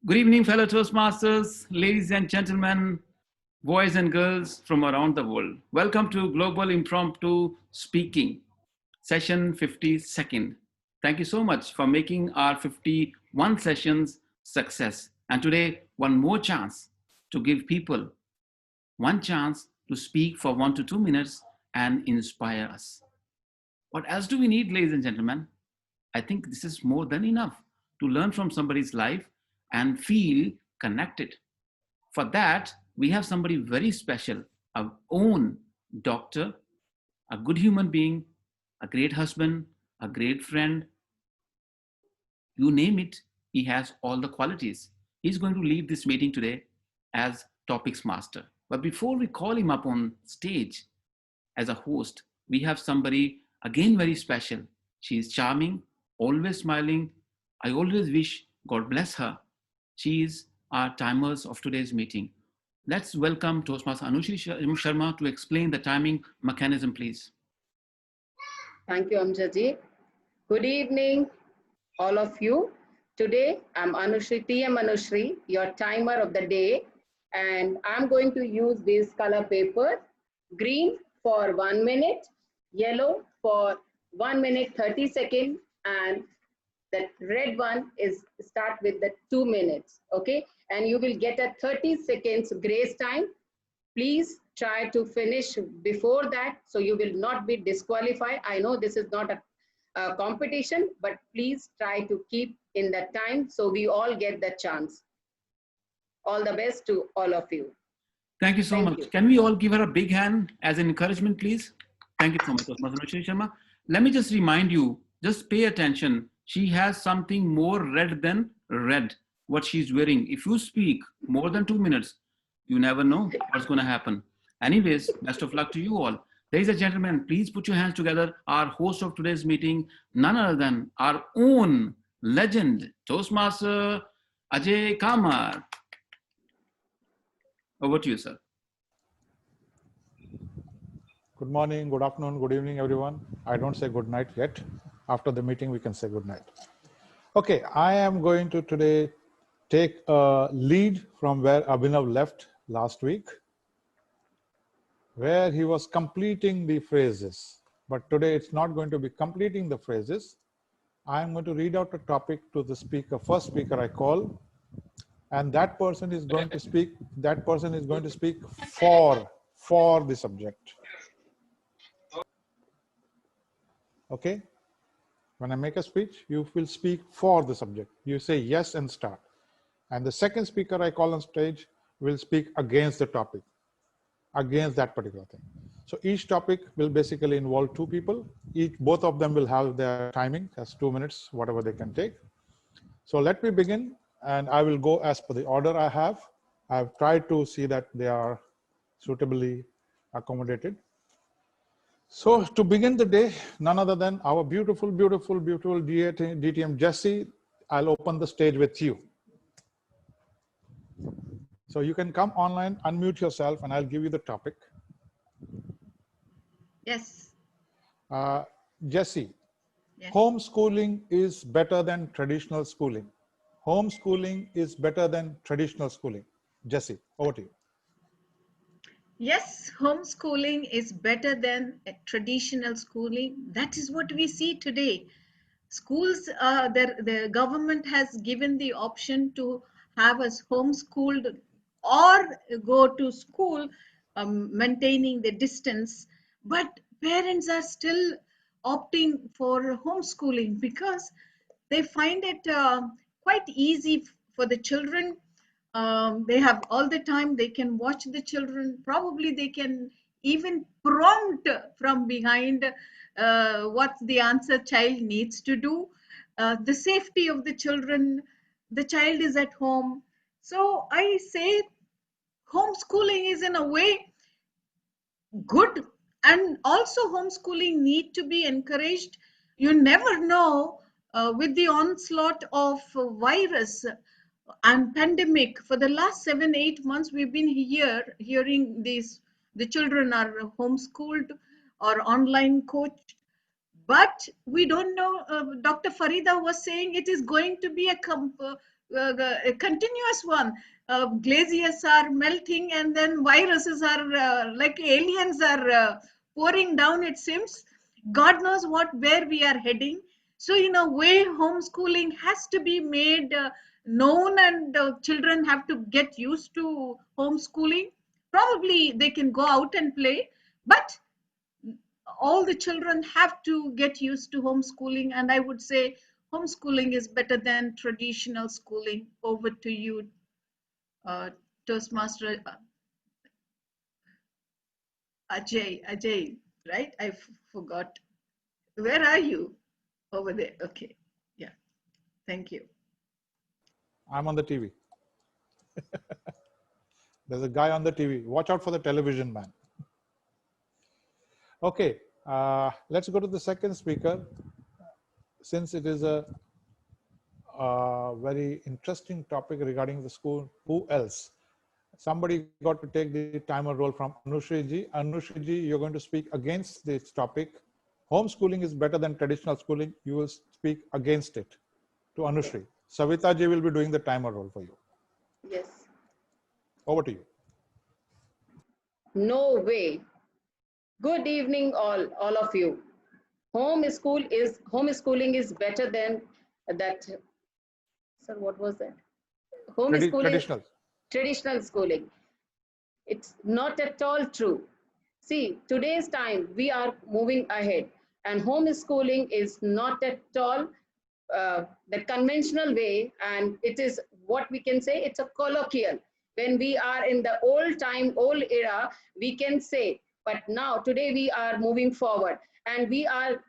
Good evening, fellow Toastmasters, ladies and gentlemen, boys and girls from around the world. Welcome to Global Impromptu Speaking, session 52nd. Thank you so much for making our 51 sessions success. And today, one more chance to give people one chance to speak for 1 to 2 minutes and inspire us. What else do we need, ladies and gentlemen? I think this is more than enough to learn from somebody's life and feel connected. For that, we have somebody very special, our own doctor, a good human being, a great husband, a great friend. You name it, he has all the qualities. He's going to lead this meeting today as topics master. But before we call him up on stage as a host, we have somebody again very special. She is charming, always smiling. I always wish God bless her. She is our timers of today's meeting. Let's welcome Toastmaster Anushri Sharma to explain the timing mechanism, please. Thank you, Amjaji. Good evening, all of you. Today, I'm Anushri, TM Anushri, your timer of the day. And I'm going to use this color paper, green for 1 minute, yellow for 1 minute 30 seconds, and the red one is start with the 2 minutes, okay? And you will get a 30 seconds grace time. Please try to finish before that so you will not be disqualified. I know this is not a competition, but please try to keep in the time so we all get the chance. All the best to all of you. Thank you so much. Can we all give her a big hand as an encouragement, please? Thank you so much, Anushri Sharma. Let me just remind you, just pay attention. She has something more red than red, what she's wearing. If you speak more than 2 minutes, you never know what's going to happen. Anyways, best of luck to you all. Ladies and gentlemen, please put your hands together. Our host of today's meeting, none other than our own legend, Toastmaster Ajay Kamar. Over to you, sir. Good morning, good afternoon, good evening, everyone. I don't say good night yet. After the meeting, we can say good night. Okay, I am going to today take a lead from where Abhinav left last week, where he was completing the phrases. But today it's not going to be completing the phrases. I am going to read out a topic to the speaker, first speaker I call, and that person is going to speak, for the subject. Okay? When I make a speech, you will speak for the subject. You say yes and start. And the second speaker I call on stage will speak against the topic, against that particular thing. So each topic will basically involve two people. Both of them will have their timing as 2 minutes, whatever they can take. So let me begin, and I will go as per the order I have. I've tried to see that they are suitably accommodated. So to begin the day, none other than our beautiful, beautiful, beautiful DTM Jesse. I'll open the stage with you. So you can come online, unmute yourself, and I'll give you the topic. Yes. Jesse, Yes. Homeschooling is better than traditional schooling. Homeschooling is better than traditional schooling. Jesse, over to you. Yes, homeschooling is better than traditional schooling. That is what we see today. Schools, the government has given the option to have us homeschooled or go to school, maintaining the distance. But parents are still opting for homeschooling because they find it quite easy for the children. They have all the time, they can watch the children, probably they can even prompt from behind what the answer child needs to do. The safety of the children, the child is at home. So I say homeschooling is in a way good, and also homeschooling need to be encouraged. You never know, with the onslaught of virus and pandemic for the last 7-8 months we've been hearing these, the children are homeschooled or online coached, But we don't know. Dr. Farida was saying it is going to be a continuous one. Glaciers are melting, and then viruses are like aliens are pouring down, it seems. God knows where we are heading. So in a way, homeschooling has to be made known, and children have to get used to homeschooling. Probably they can go out and play, but all the children have to get used to homeschooling. And I would say homeschooling is better than traditional schooling. Over to you, uh, Toastmaster Ajay, right? I forgot. Where are you? Over there. Okay. Yeah. Thank you. I'm on the TV. There's a guy on the TV. Watch out for the television man. Okay, let's go to the second speaker. Since it is a very interesting topic regarding the school, who else? Somebody got to take the timer role from Anushri ji. Anushri ji, you're going to speak against this topic. Homeschooling is better than traditional schooling. You will speak against it to Anushri. Savita ji will be doing the timer role for you. Yes. Over to you. No way. Good evening, all of you. Homeschooling is better than that. Sir, what was that? Homeschooling, traditional schooling. It's not at all true. See, today's time we are moving ahead, and homeschooling is not at all the conventional way, and it is what we can say. It's a colloquial. When we are in the old era, we can say, but now today we are moving forward, and we are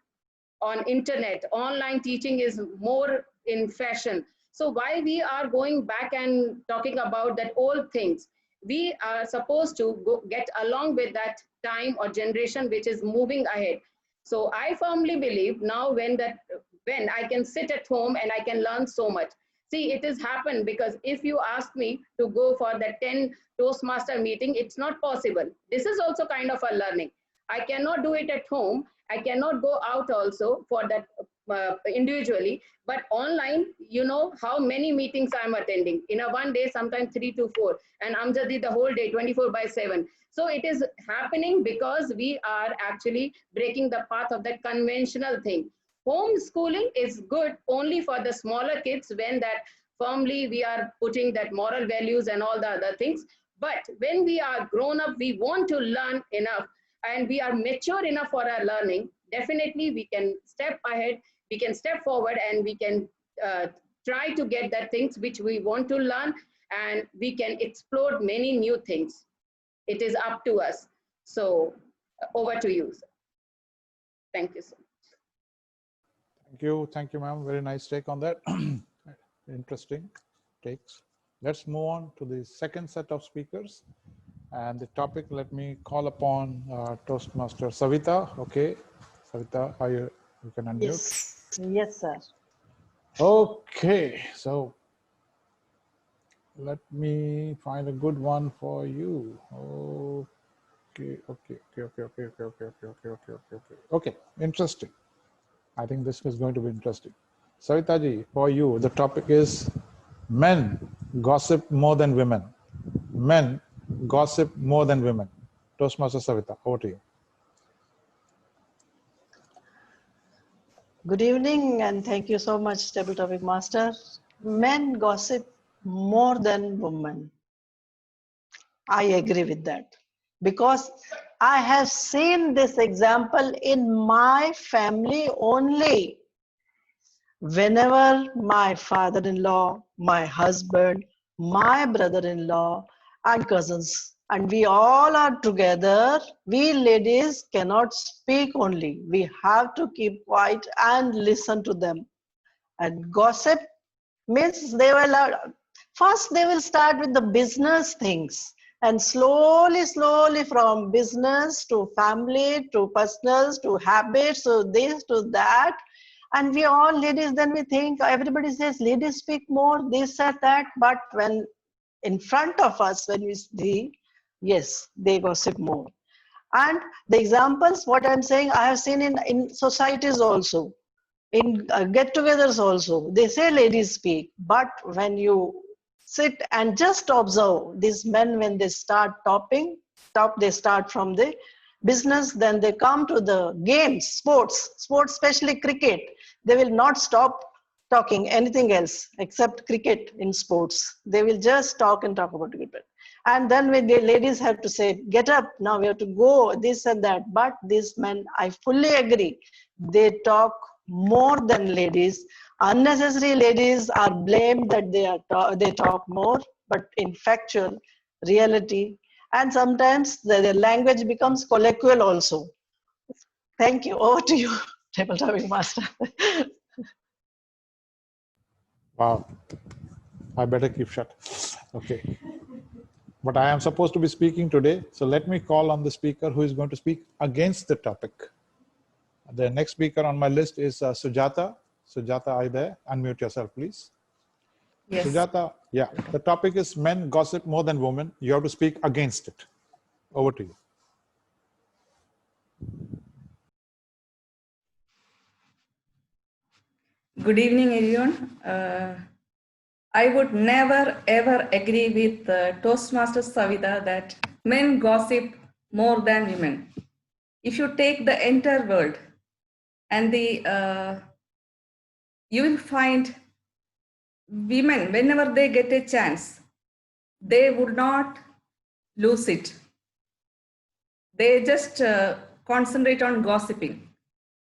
on internet. Online teaching is more in fashion. So why we are going back and talking about that old things? We are supposed to get along with that time or generation which is moving ahead. So I firmly believe now when I can sit at home and I can learn so much. See, it has happened because if you ask me to go for the 10 Toastmaster meeting, it's not possible. This is also kind of a learning. I cannot do it at home. I cannot go out also for that individually, but online, you know how many meetings I'm attending in a one day, sometimes 3 to 4, and I'm just the whole day 24/7. So it is happening because we are actually breaking the path of that conventional thing. Homeschooling is good only for the smaller kids when that firmly we are putting that moral values and all the other things. But when we are grown up, we want to learn enough and we are mature enough for our learning, definitely we can step ahead, we can step forward, and we can try to get the things which we want to learn, and we can explore many new things. It is up to us. So over to you, sir. Thank you so much. Thank you, ma'am. Very nice take on that. Interesting takes. Let's move on to the second set of speakers. And the topic, let me call upon Toastmaster Savita. Okay, Savita, you can unmute. Yes, yes, sir. Okay, so let me find a good one for you. Okay, interesting. I think this is going to be interesting. Savita ji, for you, the topic is men gossip more than women. Men gossip more than women. Toastmaster Savita, over to you. Good evening and thank you so much, Table Topic Master. Men gossip more than women. I agree with that because I have seen this example in my family only. Whenever my father-in-law, my husband, my brother-in-law and cousins, and we all are together, we ladies cannot speak only. We have to keep quiet and listen to them. And gossip means first they will start with the business things, and slowly from business to family to personals to habits to this to that. And we all ladies, then we think everybody says ladies speak more, this or that, but when in front of us, when we see, yes, they gossip more. And the examples, what I'm saying, I have seen in societies also, in get-togethers also. They say ladies speak, but when you sit and just observe these men, when they start they start from the business, then they come to the games, sports, especially cricket. They will not stop talking anything else except cricket in sports. They will just talk and talk about cricket. And then when the ladies have to say, get up, now we have to go, this and that. But these men, I fully agree, they talk more than ladies. Unnecessary ladies are blamed that they talk more, but in factual reality, and sometimes the language becomes colloquial also. Thank you. Over to you, table topic master. Wow. I better keep shut. Okay. But I am supposed to be speaking today, so let me call on the speaker who is going to speak against the topic. The next speaker on my list is Sujata. Sujata, are you there? Unmute yourself, please. Yes. Sujata, yeah, the topic is men gossip more than women. You have to speak against it. Over to you. Good evening, everyone. I would never ever agree with Toastmaster Savita that men gossip more than women. If you take the entire world and you will find women, whenever they get a chance, they would not lose it. They just concentrate on gossiping.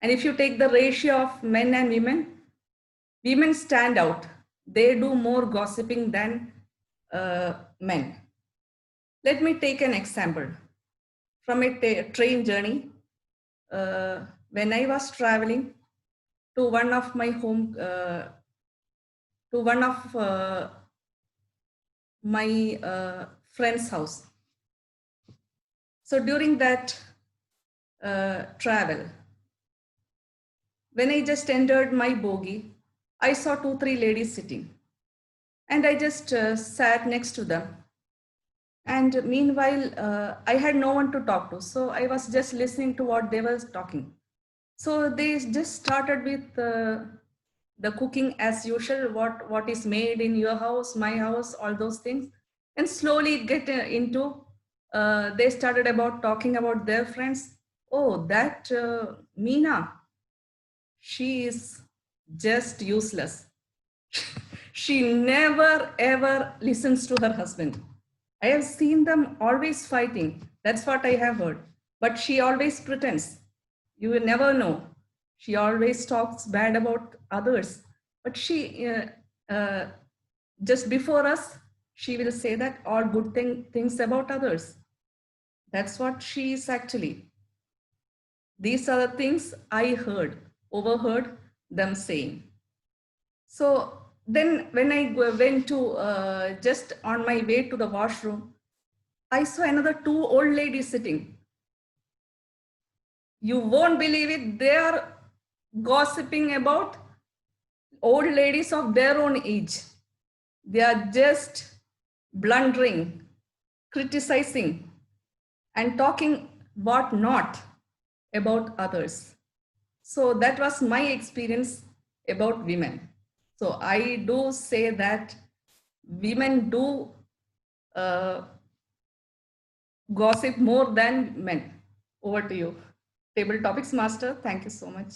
And if you take the ratio of men and women stand out. They do more gossiping than men. Let me take an example from a train journey. When I was traveling to one of my home, to one of my friend's house. So during that travel, when I just entered my bogie, I saw 2-3 ladies sitting, and I just sat next to them. And meanwhile, I had no one to talk to, so I was just listening to what they were talking. So they just started with the cooking as usual, what is made in your house, my house, all those things, and slowly get into. They started about talking about their friends. Oh, that Meena, she is just useless. She never ever listens to her husband. I have seen them always fighting. That's what I have heard. But she always pretends. You will never know. She always talks bad about others. But she, just before us, she will say that all good things about others. That's what she is actually. These are the things I overheard them saying. So then when I went to just on my way to the washroom, I saw another 2 old ladies sitting. You won't believe it. They are gossiping about old ladies of their own age. They are just blundering, criticizing, and talking what not about others. So that was my experience about women. So I do say that women do gossip more than men. Over to you. Table topics master. Thank you so much.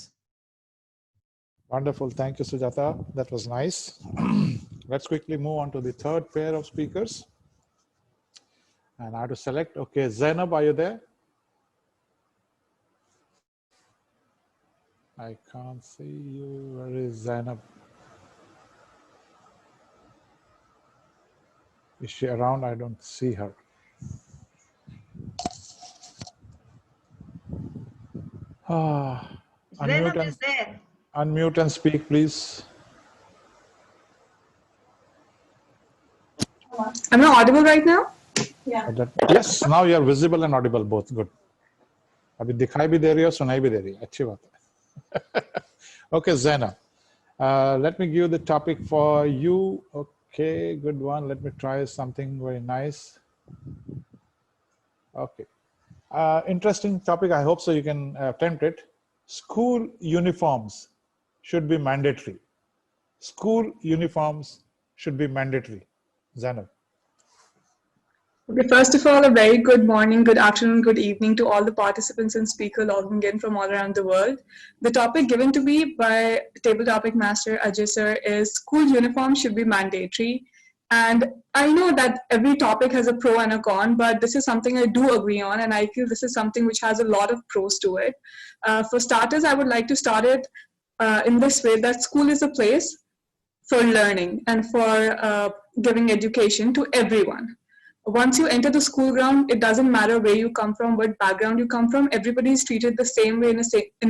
Wonderful. Thank you, Sujata. That was nice. Let's quickly move on to the third pair of speakers. And I have to select. Okay, Zainab, are you there? I can't see you. Where is Zainab? Is she around? I don't see her. Zainab is there. Unmute and speak, please. Am I audible right now? Yeah. Yes, now you are visible and audible both. Good. अभी दिखाई भी दे रही हो सुनाई भी दे रही है अच्छी बात है. Okay, Zainab. Let me give you the topic for you. Okay, good one. Let me try something very nice. Okay. Interesting topic. I hope so you can attempt it. School uniforms should be mandatory. School uniforms should be mandatory. Zainab. Okay, first of all, a very good morning, good afternoon, good evening to all the participants and speakers logging in from all around the world. The topic given to me by Table Topic Master Ajay sir is school uniform should be mandatory. And I know that every topic has a pro and a con, but this is something I do agree on, and I feel this is something which has a lot of pros to it. For starters, I would like to start it in this way that school is a place for learning and for giving education to everyone. Once you enter the school ground, it doesn't matter where you come from, what background you come from, everybody is treated the same way in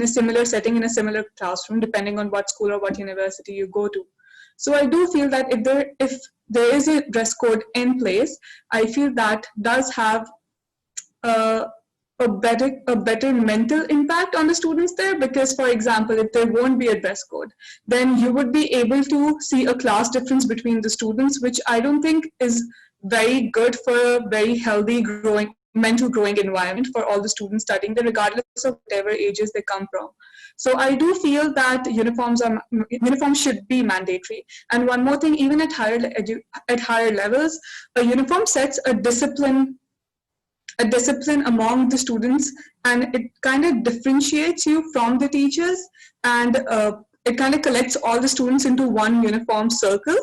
a similar setting, in a similar classroom, depending on what school or what university you go to. So I do feel that if there is a dress code in place, I feel that does have uh, a better mental impact on the students there, because for example, if there won't be a dress code, then you would be able to see a class difference between the students, which I don't think is very good for a very healthy growing mental growing environment for all the students studying there, regardless of whatever ages they come from. So I do feel that uniforms should be mandatory. And one more thing, even at higher levels, a uniform sets a discipline among the students, and it kind of differentiates you from the teachers, and it kind of collects all the students into one uniform circle.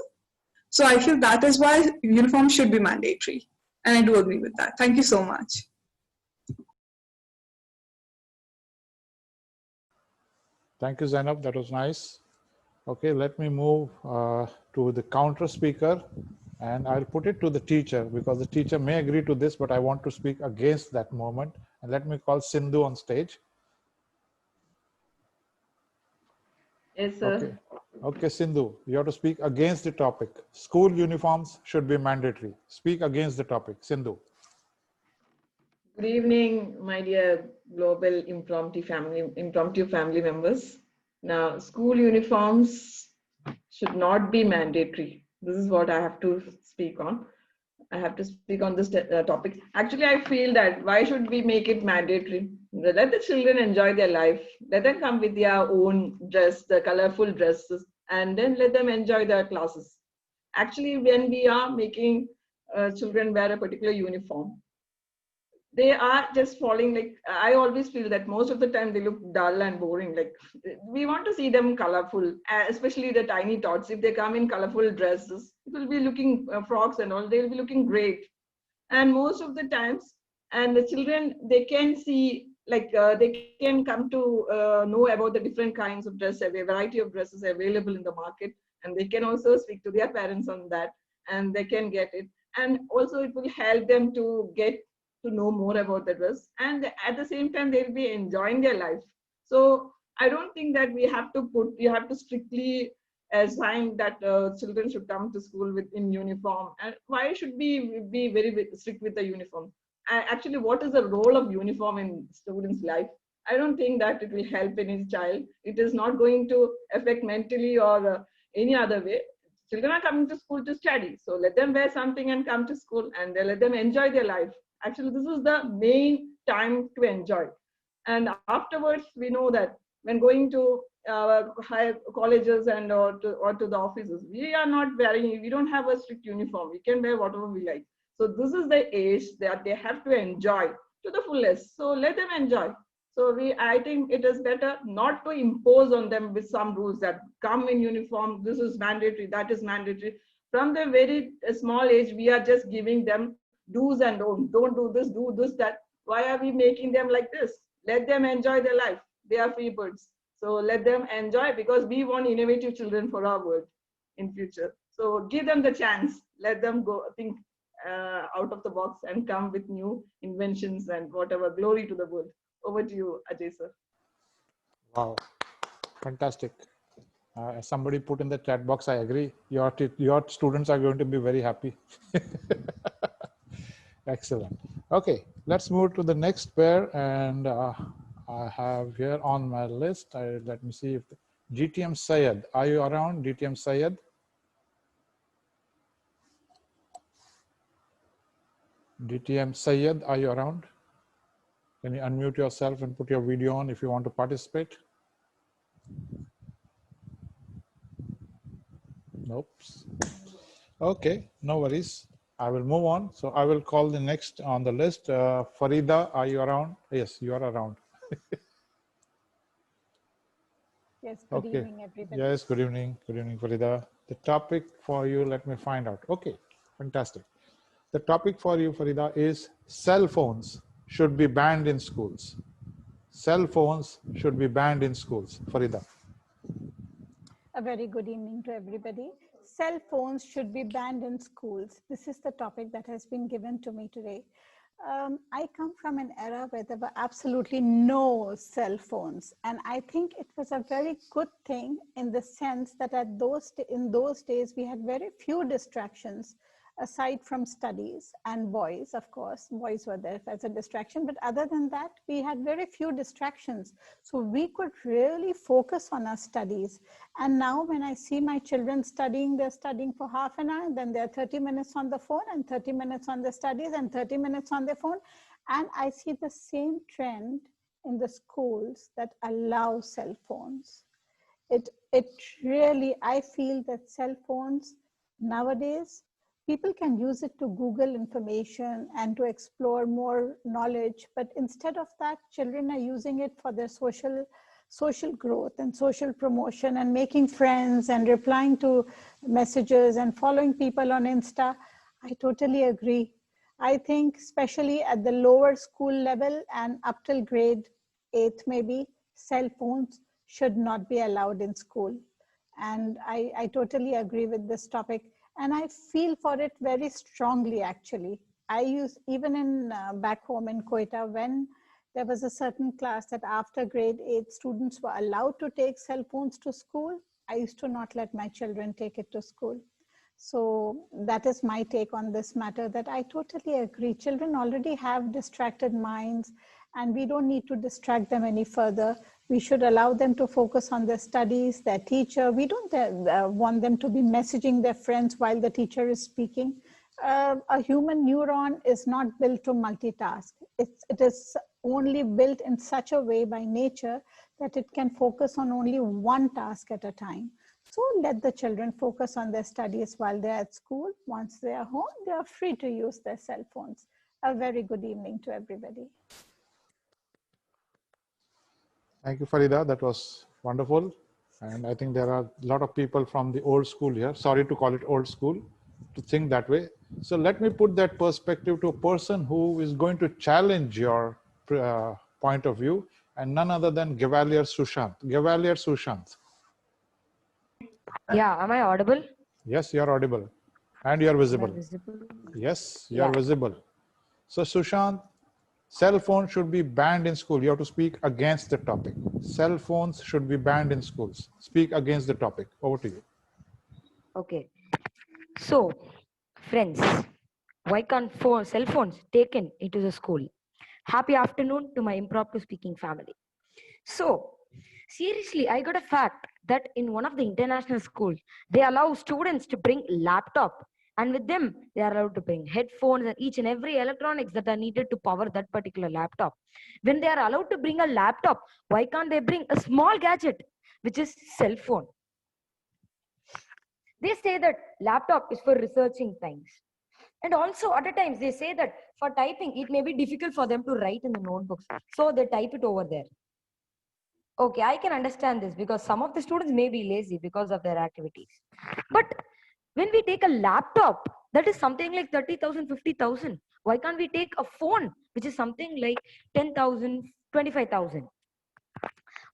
So I feel that is why uniform should be mandatory, and I do agree with that. Thank you so much. Thank you, Zainab. That was nice. Okay, let me move to the counter speaker, and I'll put it to the teacher because the teacher may agree to this, but I want to speak against that moment. And let me call Sindhu on stage. Yes, sir. Okay. Okay, Sindhu, you have to speak against the topic. School uniforms should be mandatory. Speak against the topic. Sindhu. Good evening, my dear global impromptu family members. Now, school uniforms should not be mandatory. This is what I have to speak on. I have to speak on this topic. Actually, I feel that why should we make it mandatory? Let the children enjoy their life. Let them come with their own dress, the colorful dresses, and then let them enjoy their classes. Actually, when we are making children wear a particular uniform, they are just falling, like I always feel that most of the time they look dull and boring. Like we want to see them colorful, especially the tiny tots. If they come in colorful dresses, it will be looking frocks and all, they'll be looking great. And most of the times, and the children, they can see, like they can come to know about the different kinds of dress, a variety of dresses available in the market, and they can also speak to their parents on that, and they can get it. And also it will help them to get to know more about the dress, and at the same time they'll be enjoying their life. So I don't think that you have to strictly assign that children should come to school in uniform. And why should we be very strict with the uniform? Actually, what is the role of uniform in students' life? I don't think that it will help any child. It is not going to affect mentally or any other way. Children are coming to school to study, so let them wear something and come to school, and let them enjoy their life. Actually, this is the main time to enjoy. And afterwards, we know that when going to higher colleges and or to the offices, we don't have a strict uniform. We can wear whatever we like. So this is the age that they have to enjoy to the fullest. So let them enjoy. So I think it is better not to impose on them with some rules that come in uniform. This is mandatory, that is mandatory. From the very small age, we are just giving them do's and don'ts. Don't do this, do this, that. Why are we making them like this? Let them enjoy their life. They are free birds. So let them enjoy, because we want innovative children for our world in future. So give them the chance. Let them go think out of the box and come with new inventions and whatever. Glory to the world. Over to you, Ajay sir. Wow, fantastic. Somebody put in the chat box, I agree. Your students are going to be very happy. Excellent. Okay, let's move to the next pair. And I have here on my list, let me see if GTM Syed. Are you around, GTM Syed? DTM Syed, are you around? Can you unmute yourself and put your video on if you want to participate? Nope. Okay, no worries. I will move on. So I will call the next on the list. Farida, are you around? Yes, you are around. Yes, good Okay. evening, everybody. Yes, good evening. Good evening, Farida. The topic for you, let me find out. Okay, fantastic. The topic for you, Farida, is cell phones should be banned in schools. Cell phones should be banned in schools. Farida. A very good evening to everybody. Cell phones should be banned in schools. This is the topic that has been given to me today. I come from an era where there were absolutely no cell phones. And I think it was a very good thing in the sense that in those days, we had very few distractions aside from studies and boys, of course. Boys were there as a distraction. But other than that, we had very few distractions. So we could really focus on our studies. And now when I see my children studying, they're studying for half an hour, then they're 30 minutes on the phone and 30 minutes on the studies and 30 minutes on their phone. And I see the same trend in the schools that allow cell phones. It really, I feel that cell phones nowadays, people can use it to Google information and to explore more knowledge. But instead of that, children are using it for their social growth and social promotion and making friends and replying to messages and following people on Insta. I totally agree. I think especially at the lower school level and up till grade 8 maybe, cell phones should not be allowed in school. And I totally agree with this topic. And I feel for it very strongly, actually. I use, even in back home in Quetta, when there was a certain class that after grade 8, students were allowed to take cell phones to school, I used to not let my children take it to school. So that is my take on this matter, that I totally agree. Children already have distracted minds and we don't need to distract them any further. We should allow them to focus on their studies, their teacher. We don't want them to be messaging their friends while the teacher is speaking. A human neuron is not built to multitask. It is only built in such a way by nature that it can focus on only one task at a time. So let the children focus on their studies while they're at school. Once they are home, they are free to use their cell phones. A very good evening to everybody. Thank you, Farida. That was wonderful. And I think there are a lot of people from the old school here. Sorry to call it old school, to think that way. So let me put that perspective to a person who is going to challenge your point of view, and none other than Gavalier Sushant. Gavalier Sushant. Yeah, am I audible? Yes, you are audible and you are visible. Visible? Yes, you are visible. So Sushant, cell phones should be banned in school. You have to speak against the topic. Cell phones should be banned in schools. Speak against the topic. Over to you. Okay. So, friends, why can't cell phones taken into the school? Happy afternoon to my impromptu speaking family. So, seriously, I got a fact that in one of the international schools, they allow students to bring laptop, and with them, they are allowed to bring headphones and each and every electronics that are needed to power that particular laptop. When they are allowed to bring a laptop, why can't they bring a small gadget, which is cell phone? They say that laptop is for researching things. And also other times they say that for typing, it may be difficult for them to write in the notebooks. So they type it over there. Okay, I can understand this because some of the students may be lazy because of their activities. But when we take a laptop, that is something like 30,000, 50,000. Why can't we take a phone, which is something like 10,000, 25,000?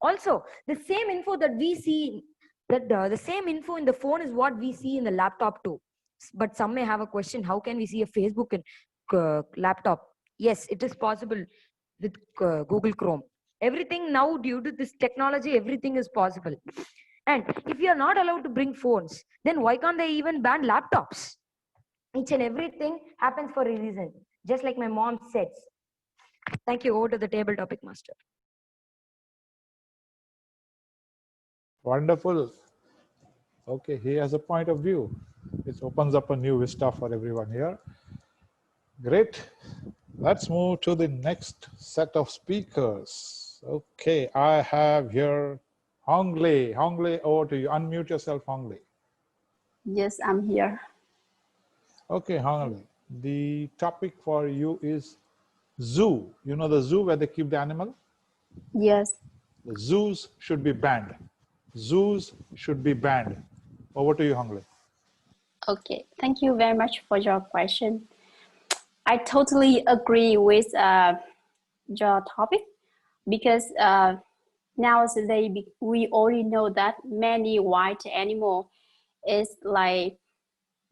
Also, the same info that we see, the same info in the phone is what we see in the laptop too. But some may have a question, how can we see a Facebook in laptop? Yes, it is possible with Google Chrome. Everything now, due to this technology, everything is possible. And if you are not allowed to bring phones, then why can't they even ban laptops? Each and everything happens for a reason, just like my mom said. Thank you. Over to the table topic master. Wonderful. Okay, he has a point of view. It opens up a new vista for everyone here. Great. Let's move to the next set of speakers. Okay, I have here Hong Lei. Hong Lei, over to you. Unmute yourself, Hong Lei. Yes, I'm here. Okay, Hong Lei. The topic for you is zoo. You know the zoo where they keep the animal? Yes. The zoos should be banned. Zoos should be banned. Over to you, Hong Lei. Okay. Thank you very much for your question. I totally agree with your topic because nowadays we already know that many wild animal is like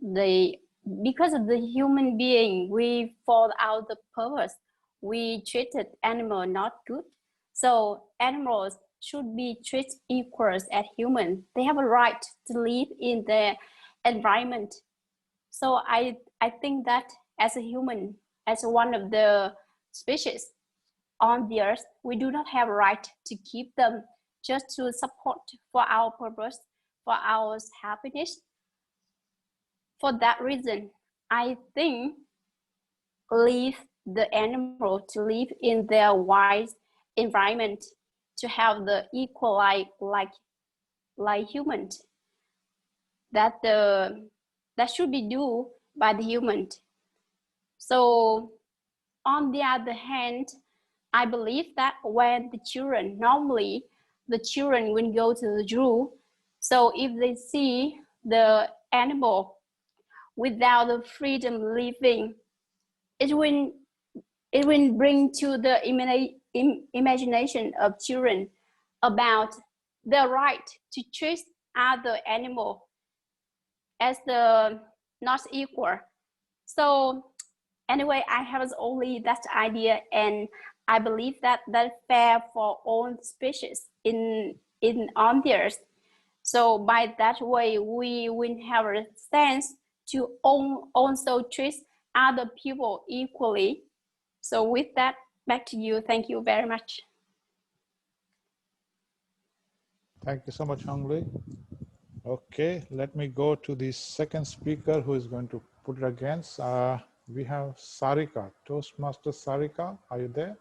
because of the human being we fall out the purpose. We treated animal not good. So animals should be treated equals as human. They have a right to live in their environment. So I think that as a human, as one of the species on the earth, we do not have a right to keep them just to support for our purpose, for our happiness. For that reason, I think leave the animal to live in their wild environment to have the equal like humans. That should be done by the human. So on the other hand, I believe that when the children will go to the zoo. So if they see the animal without the freedom living, it will bring to the imagination of children about the right to treat other animal as the not equal. So anyway, I have only that idea, and I believe that that's fair for all species in on the earth. So by that way, we will have a sense to also treat other people equally. So with that, back to you. Thank you very much. Thank you so much, Hong Lei. Okay, let me go to the second speaker who is going to put it against. We have Sarika, Toastmaster Sarika. Are you there?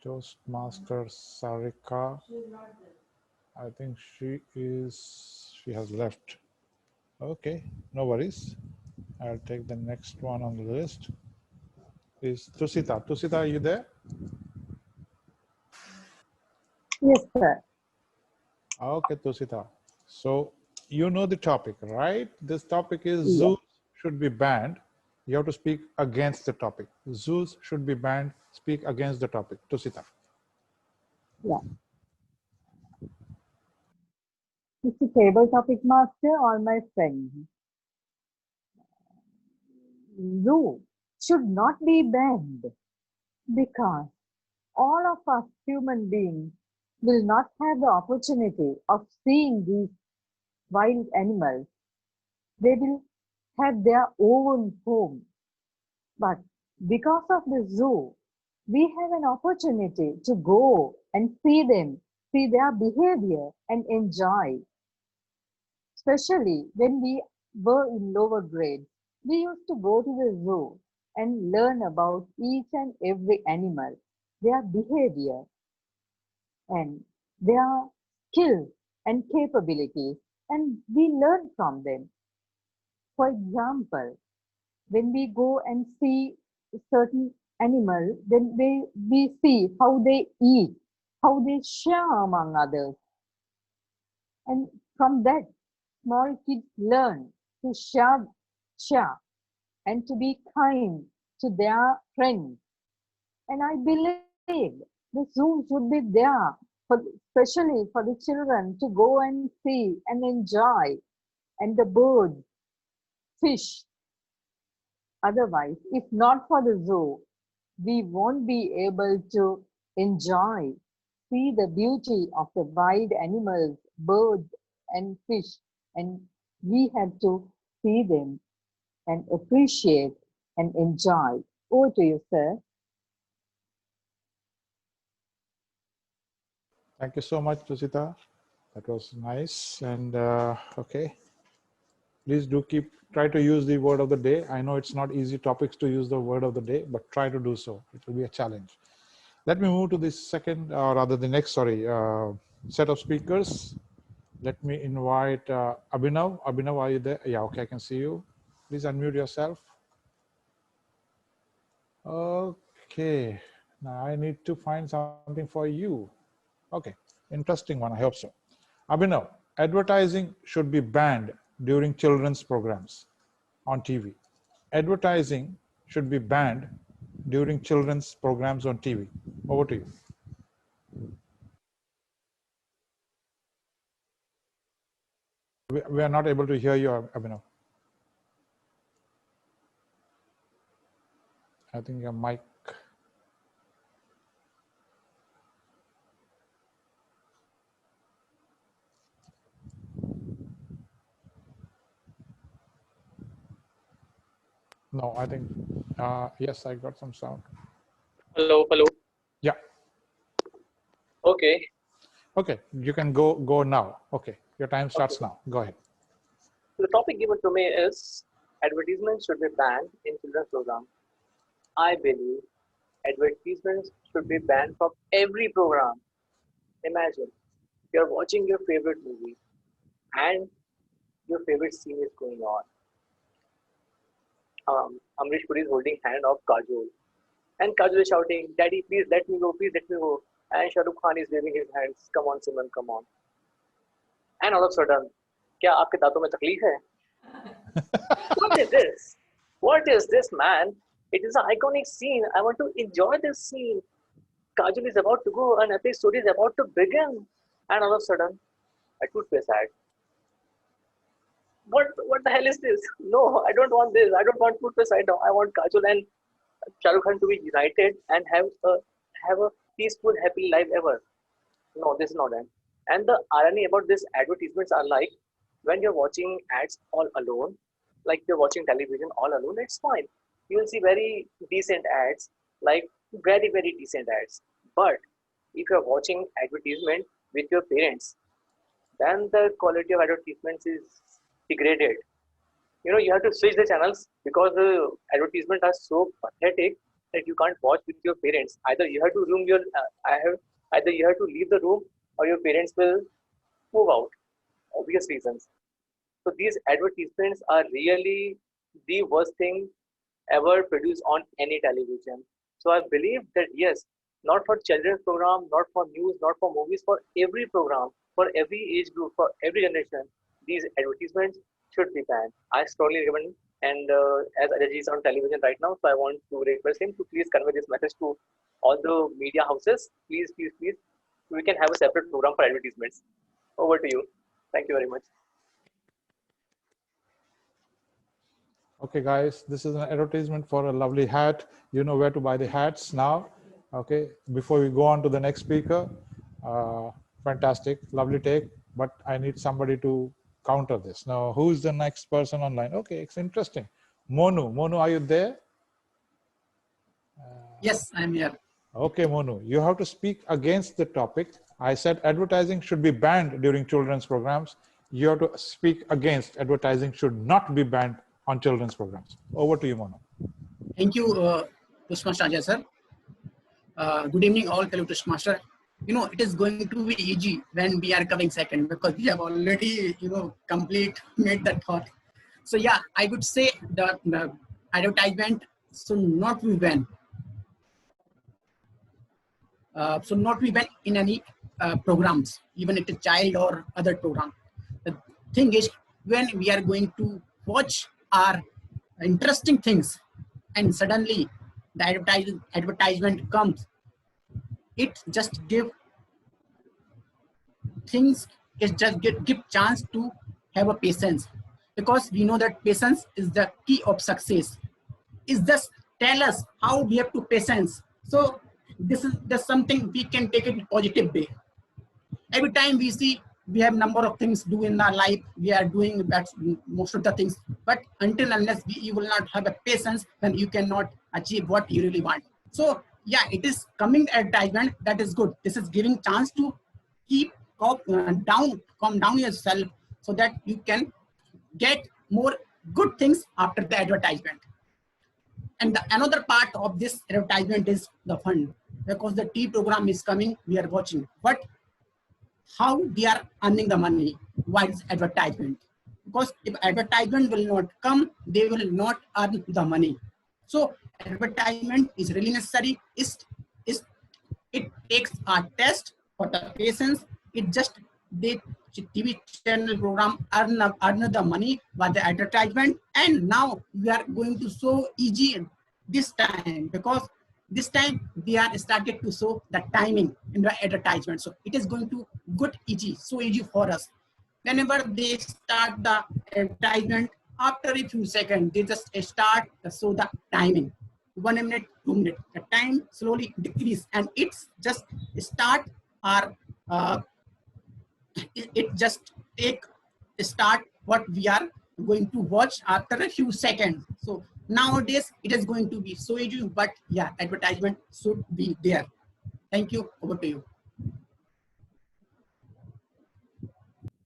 Toastmaster Sarika. I think she has left. Okay, no worries. I'll take the next one on the list. Is Tusita. Tusita, are you there? Yes, sir. Okay, Tusita. So you know the topic, right? This topic is Yes. zoos should be banned. You have to speak against the topic. Zoos should be banned. Speak against the topic. Tusita. Yeah. Mr. Table Topic Master or my friend. Zoo should not be banned because all of us human beings will not have the opportunity of seeing these wild animals. They will have their own home. But because of the zoo, we have an opportunity to go and see them, see their behavior and enjoy. Especially when we were in lower grades, we used to go to the zoo and learn about each and every animal, their behavior, and their skills and capabilities, and we learn from them. For example, when we go and see certain animal, then we see how they eat, how they share among others. And from that, small kids learn to share and to be kind to their friends. And I believe the zoo should be there, for, especially for the children to go and see and enjoy, and the birds, fish. Otherwise, if not for the zoo, we won't be able to enjoy, see the beauty of the wild animals, birds, and fish. And we have to see them and appreciate and enjoy. Over to you, sir. Thank you so much, Tusita. That was nice. And okay, Please do try to use the word of the day. I know it's not easy topics to use the word of the day, but try to do so. It will be a challenge. Let me move to the second, or rather the next, set of speakers. Let me invite Abhinav. Abhinav, are you there? Yeah, okay, I can see you. Please unmute yourself. Okay, now I need to find something for you. Okay, interesting one, I hope so. Abhinav, advertising should be banned during children's programs on TV. Advertising should be banned during children's programs on TV. Over to you. We are not able to hear you, Abhinav. I think your mic. No, I think, yes, I got some sound. Hello, hello. Yeah. Okay. Okay, you can go now. Okay, your time starts now. Go ahead. The topic given to me is advertisements should be banned in children's program. I believe advertisements should be banned from every program. Imagine you're watching your favorite movie and your favorite scene is going on. Amrish Puri is holding hand of Kajol, and Kajol is shouting, "Daddy, please let me go, please let me go." And Shah Rukh Khan is waving his hands, "Come on, Simran, come on." And all of a sudden, क्या आपके दांतों में तकलीफ है? What is this? What is this, man? It is an iconic scene. I want to enjoy this scene. Kajol is about to go, an epic story is about to begin, and all of a sudden, a toothpaste ad. What the hell is this? No, I don't want this. I don't want toothpaste right now. I want Kajol and Shah Rukh Khan to be united and have a peaceful, happy life ever. No, this is not it. And the irony about these advertisements are like when you're watching ads all alone, like you're watching television all alone, it's fine. You will see very decent ads, like very, very decent ads. But if you're watching advertisement with your parents, then the quality of advertisements is degraded. You know, you have to switch the channels because the advertisements are so pathetic that you can't watch with your parents. Either you have to either you have to leave the room or your parents will move out. Obvious reasons. So these advertisements are really the worst thing ever produced on any television. So I believe that yes, not for children's program, not for news, not for movies, for every program, for every age group, for every generation, these advertisements should be banned. I strongly recommend, and as Ajay is on television right now, so I want to request him to please convey this message to all the media houses. Please, please, please, we can have a separate program for advertisements. Over to you. Thank you very much. Okay, guys, this is an advertisement for a lovely hat. You know where to buy the hats now. Okay, before we go on to the next speaker, fantastic, lovely take, but I need somebody to counter this. Now, who's the next person online? Okay, it's interesting. Monu, are you there? Yes, I'm here. Okay, Monu, you have to speak against the topic. I said advertising should be banned during children's programs. You have to speak against advertising should not be banned on children's programs. Over to you, Monu. Thank you, Toastmaster sir. Good evening, all fellow Toastmaster. You know, it is going to be easy when we are coming second because we have already, made that thought. So yeah, I would say that the advertisement should not be banned. Should not be banned in any programs, even if it's a child or other program. The thing is, when we are going to watch our interesting things and suddenly the advertisement comes, it just give things, it just give chance to have a patience, because we know that patience is the key of success. It's just tell us how we have to patience. So this is just something we can take it in positive way. Every time we see we have number of things do in our life, we are doing that most of the things, but until unless you will not have a patience, then you cannot achieve what you really want. So yeah, it is coming advertisement, that is good. This is giving chance to keep calm down yourself so that you can get more good things after the advertisement. And the another part of this advertisement is the fund, because the T program is coming, we are watching. But how we are earning the money? Why is advertisement? Because if advertisement will not come, they will not earn the money. So advertisement is really necessary. Is it takes a test for the patients. It just they TV channel program earn the money by the advertisement, and now we are going to so easy this time, because this time they are started to show the timing in the advertisement. So it is going to good easy, so easy for us. Whenever they start the advertisement, after a few seconds, they just start to show the timing. 1 minute, 2 minutes. The time slowly decrease, and it's just start or it just take start what we are going to watch after a few seconds. So nowadays it is going to be so easy, but yeah, advertisement should be there. Thank you. Over to you.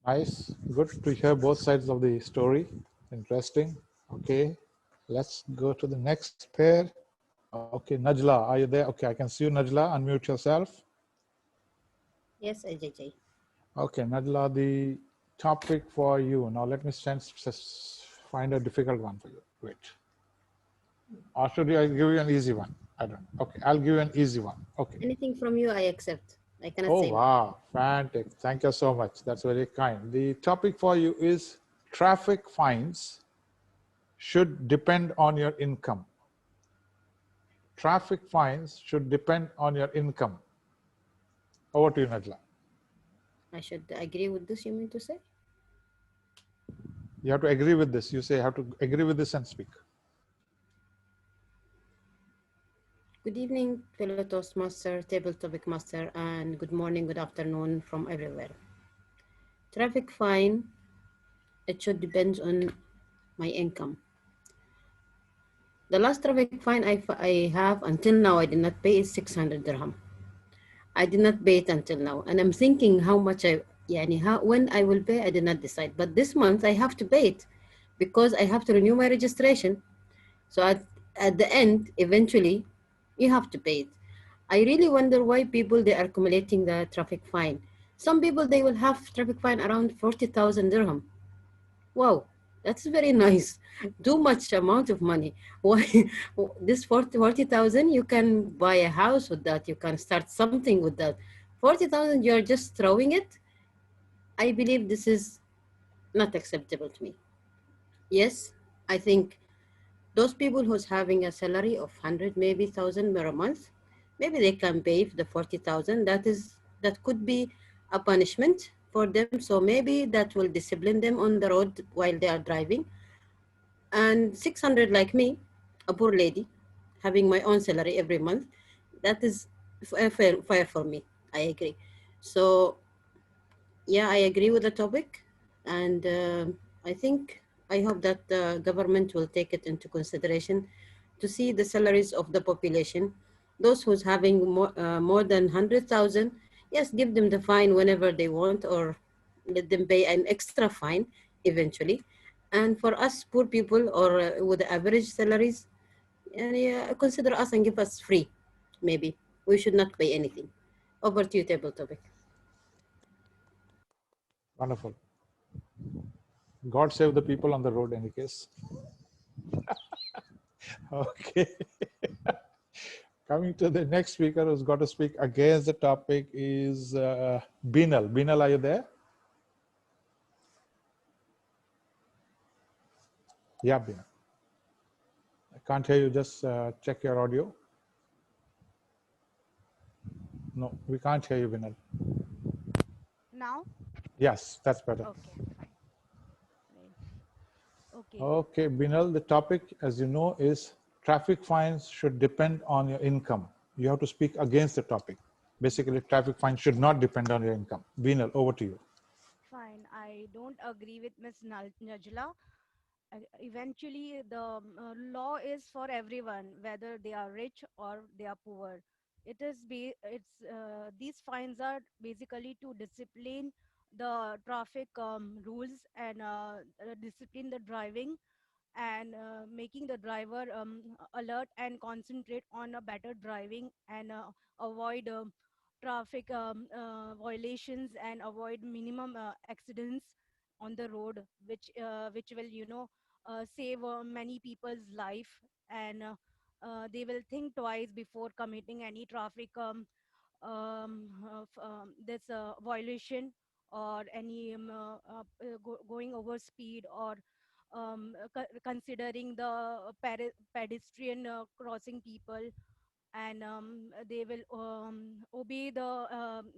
Nice. Good to hear both sides of the story. Interesting. Okay. Let's go to the next pair. Okay, Najla, are you there? Okay, I can see you, Najla. Unmute yourself. Yes, Ajay. Okay, Najla, the topic for you. Now let me find a difficult one for you. Wait. Or should I give you an easy one? I don't know. Okay, I'll give you an easy one. Okay. Anything from you, I accept. I cannot Oh, say. wow. Fantastic. Thank you so much. That's very kind. The topic for you is traffic fines should depend on your income. Traffic fines should depend on your income. Over to you, Najla. I should agree with this, you mean to say? You have to agree with this. You say you have to agree with this and speak. Good evening, fellow Toastmaster, table topic master, and good morning, good afternoon from everywhere. Traffic fine, it should depend on my income. The last traffic fine I have until now, I did not pay is 600 dirham. I did not pay it until now. And I'm thinking how much when I will pay, I did not decide. But this month I have to pay it because I have to renew my registration. So at the end, eventually, you have to pay it. I really wonder why people, they are accumulating the traffic fine. Some people, they will have traffic fine around 40,000 dirham. Wow, that's very nice. Too much amount of money. Why this 40,000, you can buy a house with that. You can start something with that. 40,000, you're just throwing it. I believe this is not acceptable to me. Yes, I think those people who's having a salary of 100, maybe 1,000 per month, maybe they can pay the 40,000. That could be a punishment for them. So maybe that will discipline them on the road while they are driving. And 600 like me, a poor lady, having my own salary every month, that is fair for me. I agree. So yeah, I agree with the topic. And I hope that the government will take it into consideration to see the salaries of the population. Those who's having more than 100,000, yes, give them the fine whenever they want, or let them pay an extra fine eventually. And for us poor people, or with the average salaries, consider us and give us free. Maybe we should not pay anything. Over to you, table topic. Wonderful. God save the people on the road, in any case. Okay. Coming to the next speaker who's got to speak against the topic is Binal. Binal, are you there? Yeah, Binal. I can't hear you. Just check your audio. No, we can't hear you, Binal. Now? Yes, that's better. Okay, fine. Okay. Okay, Binal, the topic, as you know, is traffic fines should depend on your income. You have to speak against the topic. Basically, traffic fines should not depend on your income. Binal, over to you. Fine. I don't agree with Ms. Najla. Eventually, the law is for everyone, whether they are rich or they are poor. These fines are basically to discipline the traffic rules and discipline the driving, and making the driver alert and concentrate on a better driving, and avoid traffic violations, and avoid minimum accidents on the road, which will save many people's life, and they will think twice before committing any traffic this violation, or any going over speed, or considering the pedestrian crossing people, and they will obey the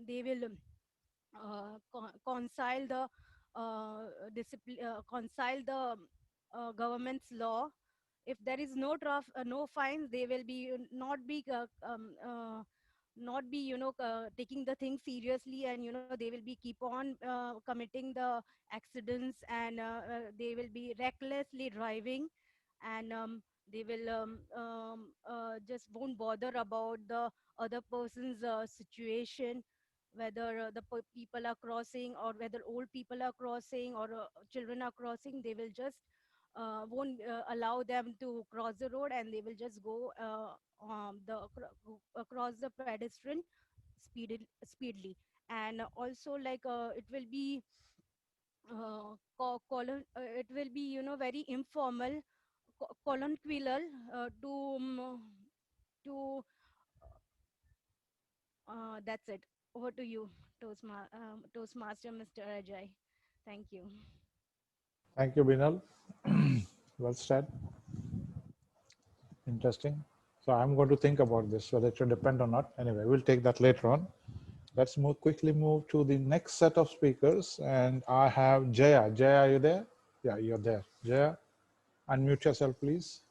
they will concile the discipline, concile the government's law. If there is no fines, they will be not be taking the thing seriously, and they will be keep on committing the accidents, and they will be recklessly driving, and they will just won't bother about the other person's situation, whether the people are crossing, or whether old people are crossing, or children are crossing. They will just won't allow them to cross the road, and they will just go across the pedestrian speedily. And also, like, it will be it will be very informal, colloquial, to that's it. Over to you, Toastmaster Mr. Ajay. Thank you. Thank you, Binal. Well said. Interesting. So I'm going to think about this, whether it should depend or not. Anyway, we'll take that later on. Let's quickly move to the next set of speakers. And I have Jaya. Jaya, are you there? Yeah, you're there. Jaya, unmute yourself, please.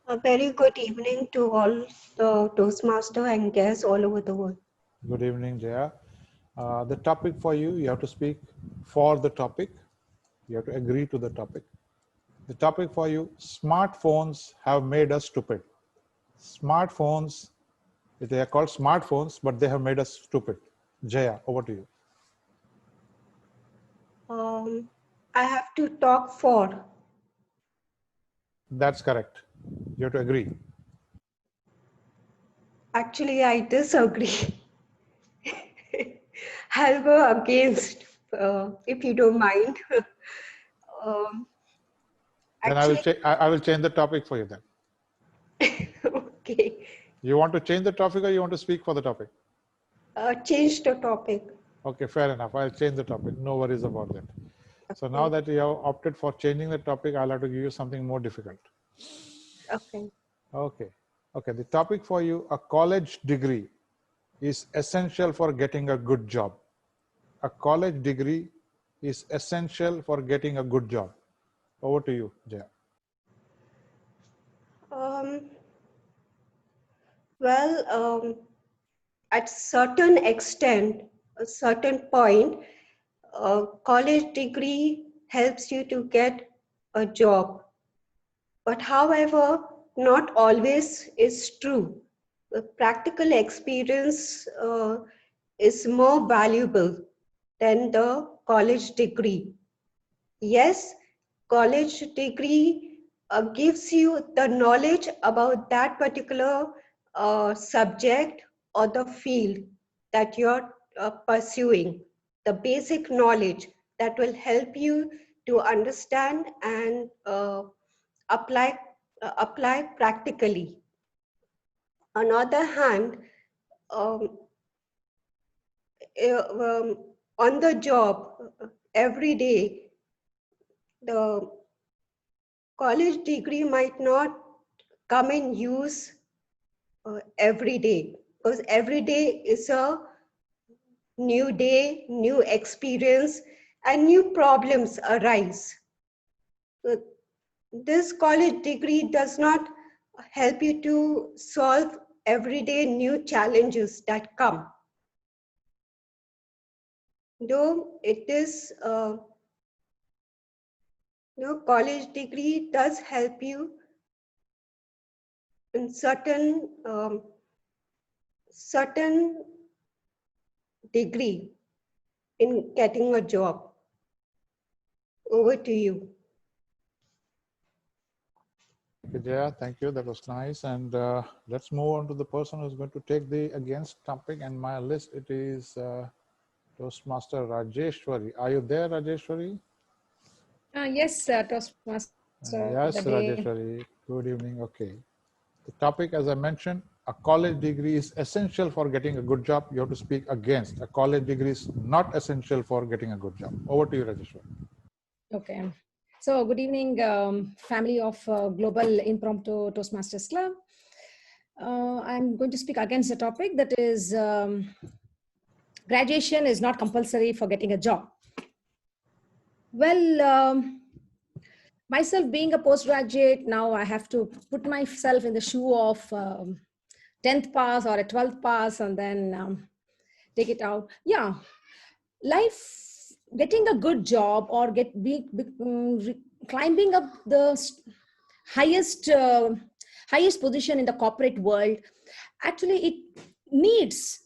A very good evening to all the Toastmaster and guests all over the world. Good evening, Jaya. The topic for you, you have to speak for the topic. You have to agree to the topic. The topic for you, smartphones have made us stupid. Smartphones, they are called smartphones, but they have made us stupid. Jaya, over to you. I have to talk for. That's correct. You have to agree. Actually, I disagree. I'll go against, if you don't mind. Then Actually, I will change the topic for you then. okay. You want to change the topic or you want to speak for the topic? Change the topic. Okay, fair enough. I'll change the topic. No worries about that. So now that you have opted for changing the topic, I'll have to give you something more difficult. Okay. Okay. Okay. The topic for you, a college degree is essential for getting a good job. A college degree is essential for getting a good job. Over to you, Jaya. Well, at certain extent, a certain point, a college degree helps you to get a job. But however, not always is true. The practical experience is more valuable than the college degree. Yes, college degree gives you the knowledge about that particular subject or the field that you're pursuing, the basic knowledge that will help you to understand and apply practically. On the other hand, um, on the job, every day, the college degree might not come in use every day, because every day is a new day, new experience, and new problems arise. So this college degree does not help you to solve everyday new challenges that come. Though it is, college degree does help you in certain degree in getting a job. Over to you. Vijaya, thank you. That was nice. And let's move on to the person who's going to take the against topic. And my list, it is Toastmaster Rajeshwari. Are you there, Rajeshwari? Yes, Toastmaster of Yes, the day. Rajeshwari. Good evening. Okay. The topic, as I mentioned, a college degree is essential for getting a good job. You have to speak against. A college degree is not essential for getting a good job. Over to you, Rajeshwari. Okay. So good evening, family of Global Impromptu Toastmasters Club. I'm going to speak against the topic that is graduation is not compulsory for getting a job. Well, myself being a postgraduate, now I have to put myself in the shoe of 10th pass or a 12th pass and then take it out. Yeah, life, getting a good job or climbing up the highest highest position in the corporate world, actually it needs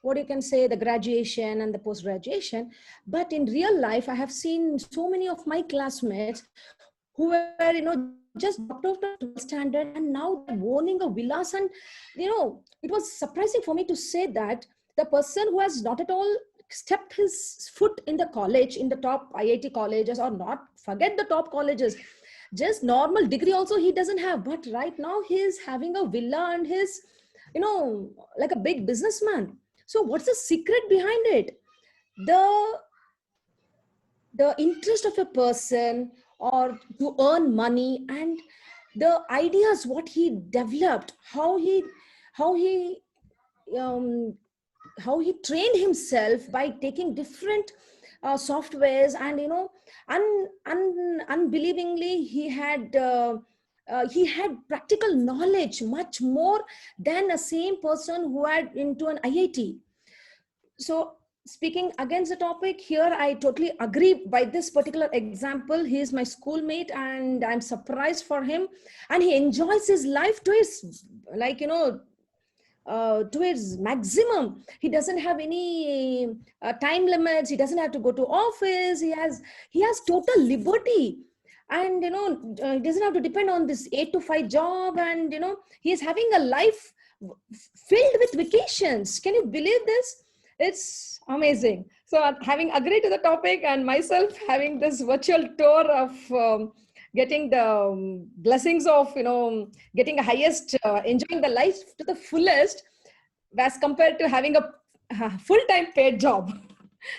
what you can say, the graduation and the post graduation. But in real life, I have seen so many of my classmates who were just dropped out of 12th standard and now they're owning a villas. And it was surprising for me to say that the person who has not at all stepped his foot in the college, in the top IIT colleges, or not forget the top colleges, just normal degree also he doesn't have, but right now he is having a villa and his like a big businessman. So what's the secret behind it? The interest of a person or to earn money, and the ideas what he developed, how he um, how he trained himself by taking different softwares, and unbelievingly he had practical knowledge much more than a same person who had into an IIT. So speaking against the topic here, I totally agree. By this particular example, he is my schoolmate and I'm surprised for him, and he enjoys his life to his to its maximum. He doesn't have any time limits. He doesn't have to go to office. He has total liberty, and he doesn't have to depend on this 8 to 5 job, and he is having a life filled with vacations. Can you believe this? It's amazing. So having agreed to the topic and myself having this virtual tour of getting the blessings of getting a highest enjoying the life to the fullest as compared to having a full-time paid job.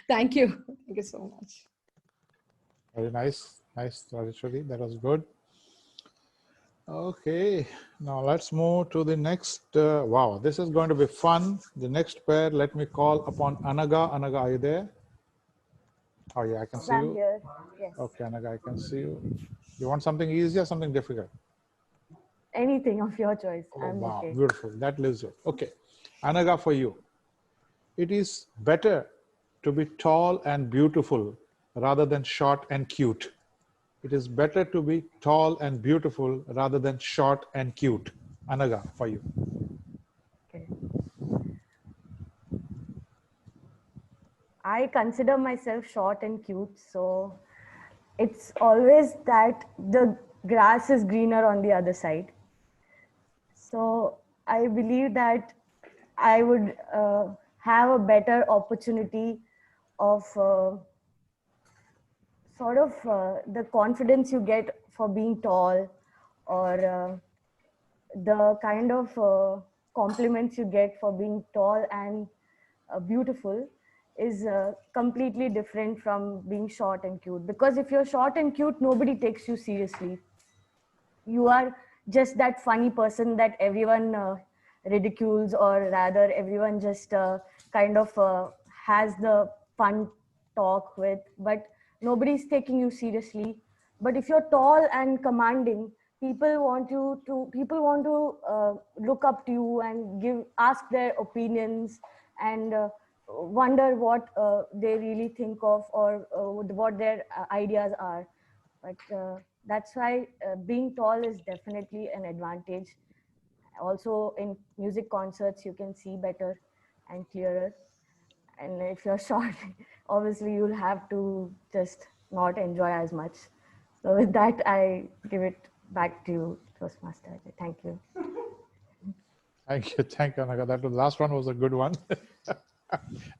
Thank you so much. Very nice. Nice, Rajeshwari. That was good. Okay, now let's move to the next. Wow, this is going to be fun. The next pair, let me call upon Anaga. Anaga, are you there? Oh yeah, I can see I'm you. here. Yes. Okay, Anaga, I can see you. You want something easy or something difficult? Anything of your choice. Oh, I'm wow, okay. beautiful. That lives you. Okay, Anaga, for you. It is better to be tall and beautiful rather than short and cute. It is better to be tall and beautiful rather than short and cute. Anaga, for you. Okay. I consider myself short and cute, so it's always that the grass is greener on the other side. So I believe that I would have a better opportunity of sort of the confidence you get for being tall, or the kind of compliments you get for being tall and beautiful is completely different from being short and cute. Because if you're short and cute, nobody takes you seriously. You are just that funny person that everyone ridicules, or rather everyone just kind of has the fun talk with, but nobody's taking you seriously. But if you're tall and commanding, people want to look up to you and ask their opinions, and wonder what they really think of, or what their ideas are. But that's why being tall is definitely an advantage. Also in music concerts, you can see better and clearer. And if you're short, obviously you'll have to just not enjoy as much. So with that, I give it back to you, Toastmaster. Thank you. Thank you, Anaga. That was, the last one was a good one.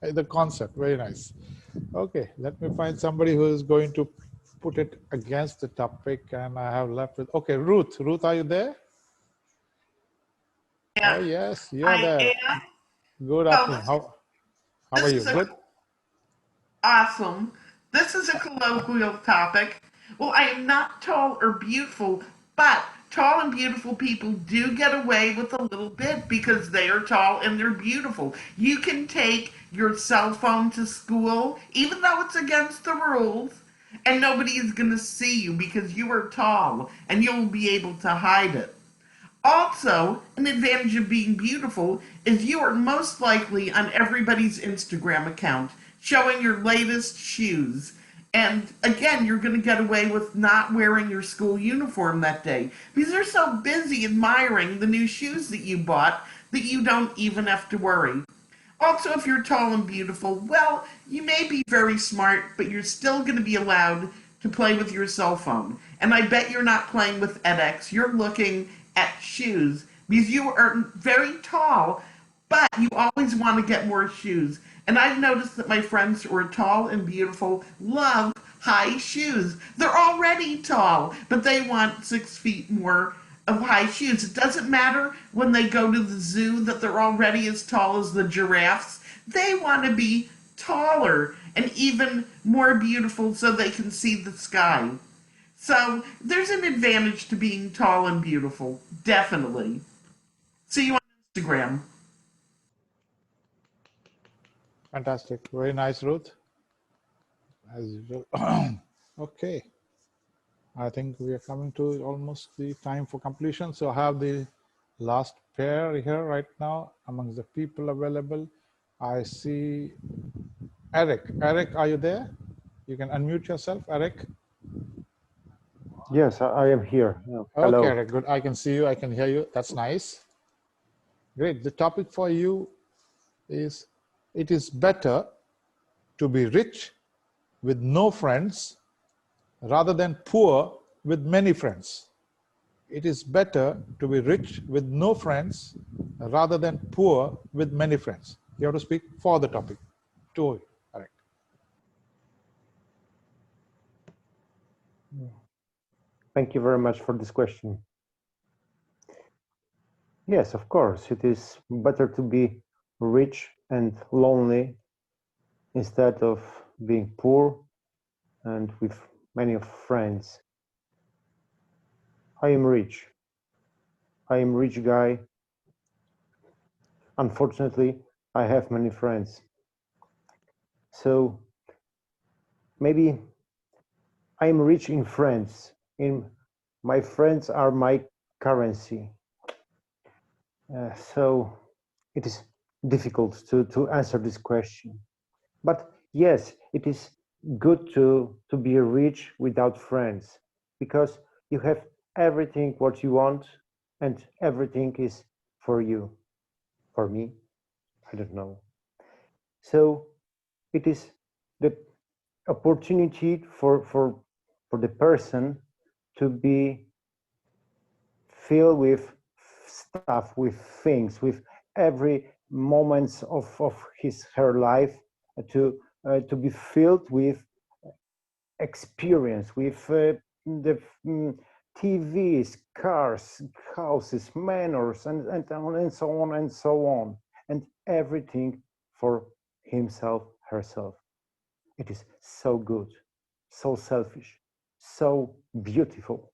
The concept, very nice. Okay, let me find somebody who is going to put it against the topic, and I have left with, okay, Ruth. Ruth, are you there? Yeah, Oh, yes, you are I there. am. Good Well, afternoon. How are this you? is a Good? awesome. This is a colloquial topic. Well, I am not tall or beautiful, but tall and beautiful people do get away with a little bit because they are tall and they're beautiful. You can take your cell phone to school, even though it's against the rules, and nobody is going to see you because you are tall and you'll be able to hide it. Also, an advantage of being beautiful is you are most likely on everybody's Instagram account showing your latest shoes. And again, you're going to get away with not wearing your school uniform that day because they're so busy admiring the new shoes that you bought that you don't even have to worry. Also, if you're tall and beautiful, well, you may be very smart, but you're still going to be allowed to play with your cell phone. And I bet you're not playing with edX. You're looking at shoes because you are very tall, but you always want to get more shoes. And I've noticed that my friends who are tall and beautiful love high shoes. They're already tall, but they want 6 feet more of high shoes. It doesn't matter when they go to the zoo that they're already as tall as the giraffes. They want to be taller and even more beautiful so they can see the sky. So there's an advantage to being tall and beautiful, definitely. See you on Instagram. Fantastic. Very nice, Ruth. As usual. Okay. I think we are coming to almost the time for completion. So I have the last pair here right now amongst the people available. I see Eric. Eric, are you there? You can unmute yourself, Eric. Yes, I am here. Okay, Hello. Eric, good. I can see you. I can hear you. That's nice. Great. The topic for you is, it is better to be rich with no friends rather than poor with many friends. It is better to be rich with no friends rather than poor with many friends. You have to speak for the topic. To Eric. Thank you very much for this question. Yes, of course, it is better to be rich and lonely instead of being poor and with many friends. I am rich. I am rich guy. Unfortunately, I have many friends. So maybe I am rich in friends. My friends are my currency. So it is difficult to answer this question. But yes, it is good to be rich without friends, because you have everything what you want and everything is for you. For me, I don't know. So it is the opportunity for the person to be filled with stuff, with things, with every moments of his her life, to be filled with experience, with the TVs, cars, houses, manners, and so on and so on, and everything for himself, herself. It is so good, so selfish, so beautiful.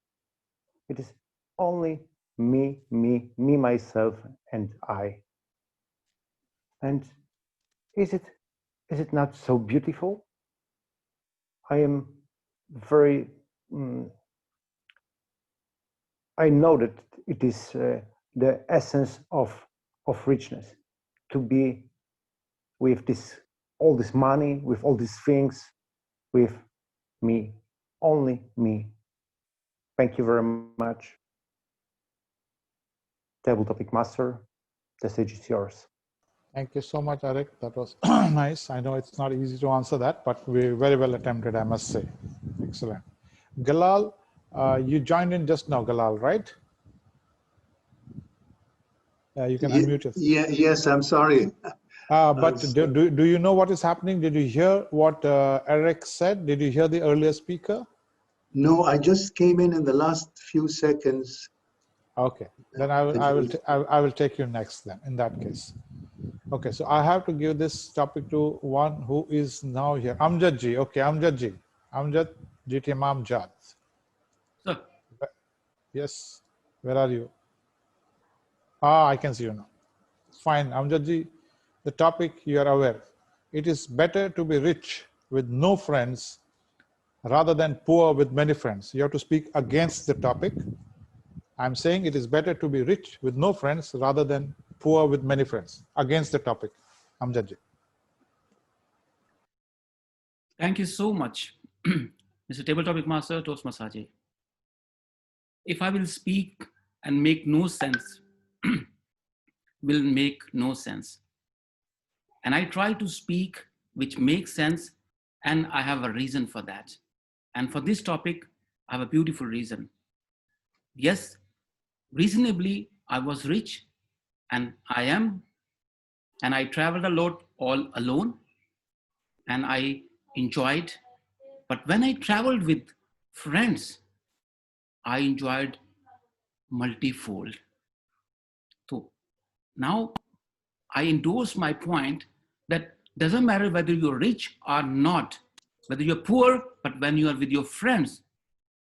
It is only me, myself, and I. And is it not so beautiful? I am very. I know that it is the essence of richness, to be with this all this money, with all these things, with me, only me. Thank you very much. Table topic master, the stage is yours. Thank you so much, Eric. That was nice. I know it's not easy to answer that, but we very well attempted, I must say. Excellent. Galal, you joined in just now, Galal, right? You can unmute yourself. Yes, I'm sorry. But do you know what is happening? Did you hear what Eric said? Did you hear the earlier speaker? No, I just came in the last few seconds. Okay, then I will take you next then, in that case. Okay, so I have to give this topic to one who is now here. Amjad ji. Okay, Amjad ji. Amjad, GTM Amjad. Sir. Yes, where are you? Ah, I can see you now. Fine, Amjad ji. The topic, you are aware. It is better to be rich with no friends rather than poor with many friends. You have to speak against the topic. I'm saying it is better to be rich with no friends rather than poor with many friends. Against the topic. Amjad ji. Thank you so much, Mr. Table Topic Master, Toastmaster. If I will speak and make no sense, will make no sense. And I try to speak which makes sense, and I have a reason for that. And for this topic, I have a beautiful reason. Yes, reasonably, I was rich, and I am, and I traveled a lot all alone, and I enjoyed. But when I traveled with friends, I enjoyed multifold. So now I endorse my point that doesn't matter whether you're rich or not, whether you're poor, but when you are with your friends,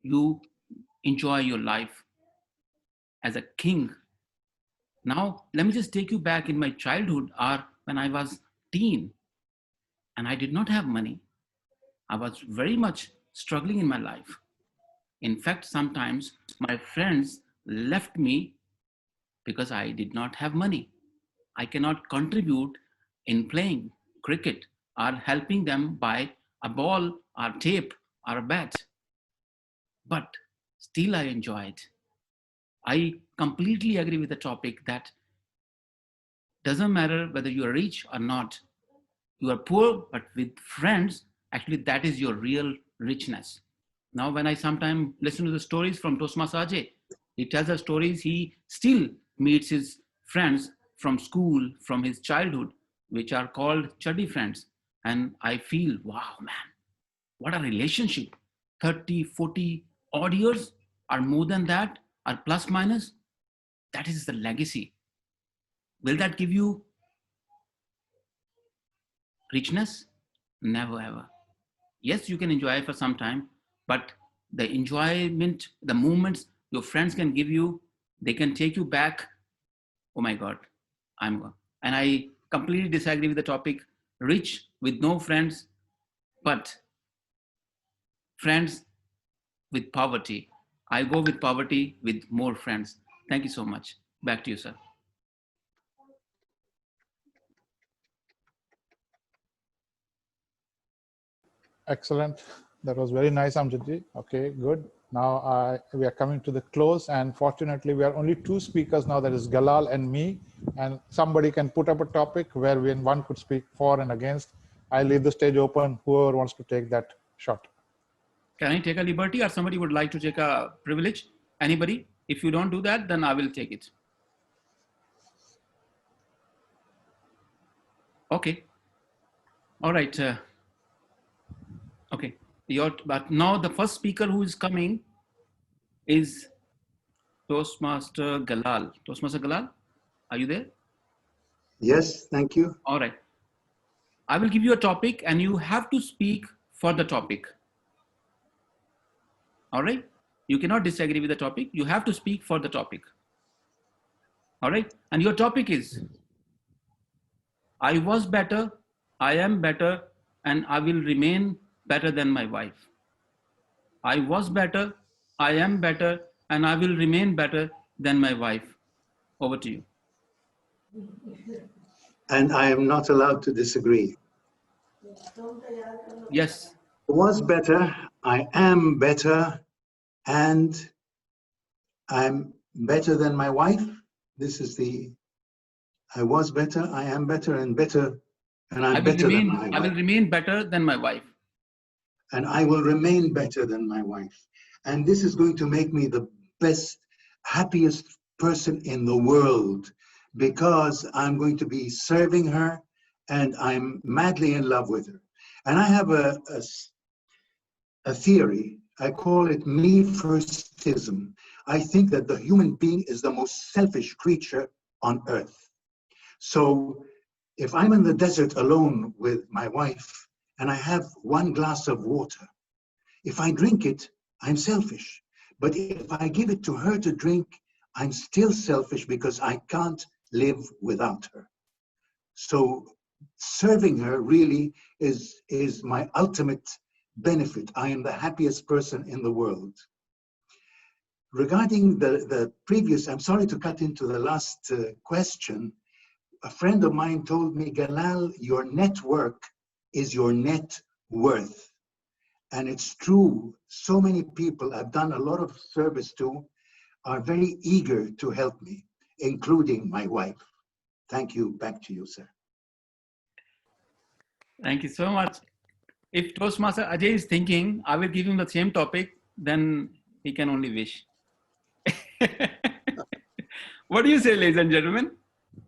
you enjoy your life as a king. Now, let me just take you back in my childhood or when I was teen and I did not have money. I was very much struggling in my life. In fact, sometimes my friends left me because I did not have money. I cannot contribute in playing cricket or helping them buy a ball or tape or a bat. But still I enjoy it. I completely agree with the topic that doesn't matter whether you are rich or not. You are poor, but with friends, actually that is your real richness. Now, when I sometimes listen to the stories from Toastmaster Ajay, he tells us stories, he still meets his friends from school, from his childhood, which are called chuddy friends. And I feel, wow, man, what a relationship. 30, 40 odd years or more than that, or plus minus. That is the legacy. Will that give you richness? Never ever. Yes, you can enjoy it for some time, but the enjoyment, the moments your friends can give you, they can take you back. Oh my God, I'm gone. And I completely disagree with the topic, rich with no friends, but friends with poverty. I go with poverty with more friends. Thank you so much. Back to you, sir. Excellent. That was very nice, Amjadji. Okay, good. Now we are coming to the close, and fortunately we are only two speakers now, that is Galal and me, and somebody can put up a topic where one could speak for and against. I leave the stage open, whoever wants to take that shot. Can I take a liberty, or somebody would like to take a privilege? Anybody? If you don't do that, then I will take it. Okay. All right. Okay. But now the first speaker who is coming is Toastmaster Galal. Toastmaster Galal, are you there? Yes, thank you. All right. I will give you a topic and you have to speak for the topic. All right. You cannot disagree with the topic. You have to speak for the topic. All right. And your topic is, I was better, I am better, and I will remain better than my wife. I was better, I am better, and I will remain better than my wife. Over to you. And I am not allowed to disagree. Yes. I was better, I am better, and I'm better than my wife. This is the I was better, I am better, and better, and I'm I will better than my remain. I wife. will remain better than my wife. And I will remain better than my wife. And this is going to make me the best, happiest person in the world, because I'm going to be serving her and I'm madly in love with her. And I have a theory. I call it me firstism. I think that the human being is the most selfish creature on earth. So if I'm in the desert alone with my wife and I have one glass of water, if I drink it, I'm selfish. But if I give it to her to drink, I'm still selfish because I can't live without her. So serving her really is my ultimate benefit. I am the happiest person in the world. Regarding the previous, I'm sorry to cut into the last question. A friend of mine told me, Galal, your network is your net worth. And it's true. So many people I've done a lot of service to are very eager to help me, including my wife. Thank you. Back to you, sir. Thank you so much. If Toastmaster Ajay is thinking, I will give him the same topic, then he can only wish. What do you say, ladies and gentlemen?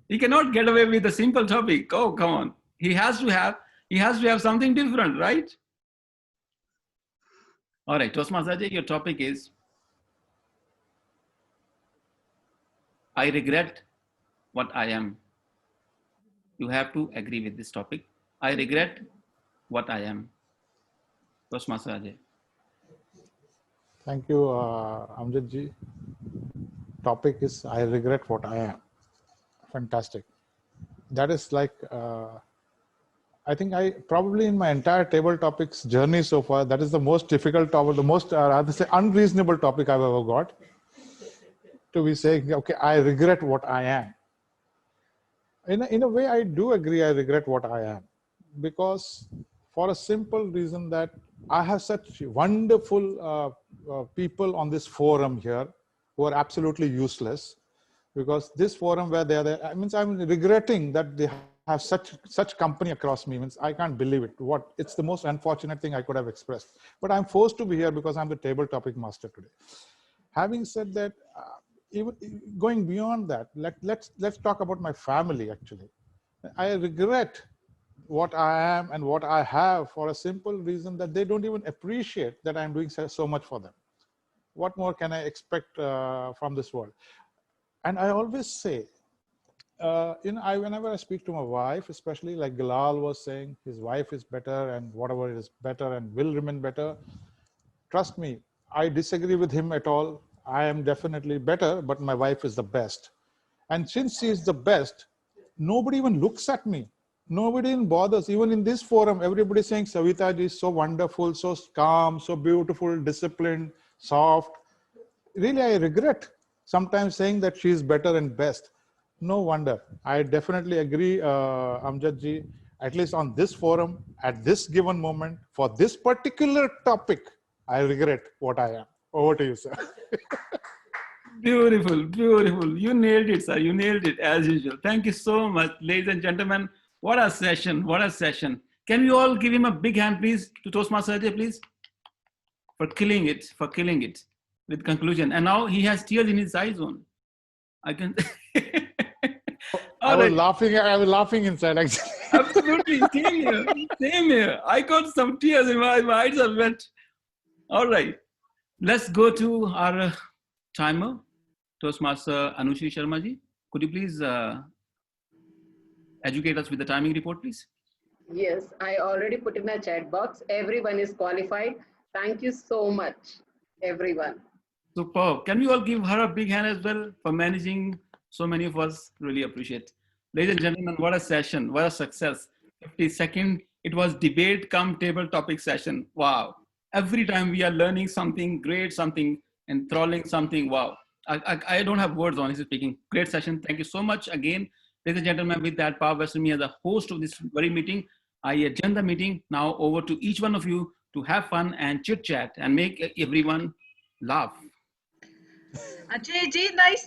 He cannot get away with a simple topic. Oh, come on. He has to have something different, right? All right, Toastmaster Ajay, your topic is, I regret what I am. You have to agree with this topic. I regret what I am. Toastmaster Ajay. Thank you, Amjad ji. Topic is, I regret what I am. Fantastic. That is like, I think I probably in my entire table topics journey so far, that is the most difficult topic, the most, rather say, unreasonable topic I've ever got. To be saying, okay, I regret what I am. In a way, I do agree, I regret what I am. Because for a simple reason that I have such wonderful people on this forum here who are absolutely useless. Because this forum where they are there, I'm regretting that they have such company across me. Means I can't believe it. It's the most unfortunate thing I could have expressed. But I'm forced to be here because I'm the table topic master today. Having said that, even going beyond that, let's talk about my family. Actually, I regret what I am and what I have for a simple reason that they don't even appreciate that I'm doing so much for them. What more can I expect from this world? And I always say, whenever I speak to my wife, especially like Galal was saying, his wife is better and whatever is better and will remain better. Trust me, I disagree with him at all. I am definitely better, but my wife is the best. And since she is the best, nobody even looks at me. Nobody even bothers. Even in this forum, everybody is saying, Savita ji is so wonderful, so calm, so beautiful, disciplined, soft. Really, I regret sometimes saying that she is better and best. No wonder. I definitely agree, Amjad ji, at least on this forum, at this given moment, for this particular topic, I regret what I am. Over to you, sir. Beautiful, beautiful. You nailed it, sir. You nailed it as usual. Thank you so much, ladies and gentlemen. What a session. What a session. Can we all give him a big hand, please, to Toastmaster Ajay, please? For killing it with conclusion. And now he has tears in his eyes on. I can. I was laughing inside, actually. Absolutely. Same here. I got some tears in my eyes are wet. All right. Let's go to our timer. Toastmaster Anushi Sharma ji, could you please educate us with the timing report, please? Yes, I already put in the chat box. Everyone is qualified. Thank you so much, everyone. Superb. Can we all give her a big hand as well for managing so many of us? Really appreciate. Ladies and gentlemen, what a session, what a success. 52nd, it was debate come table topic session. Wow. Every time we are learning something great, something enthralling, something wow. I don't have words, honestly speaking. Great session. Thank you so much again. Ladies and gentlemen, with that power vested in me as the host of this very meeting, I adjourn the meeting. Now over to each one of you to have fun and chit chat and make everyone laugh. Ajay ji, nice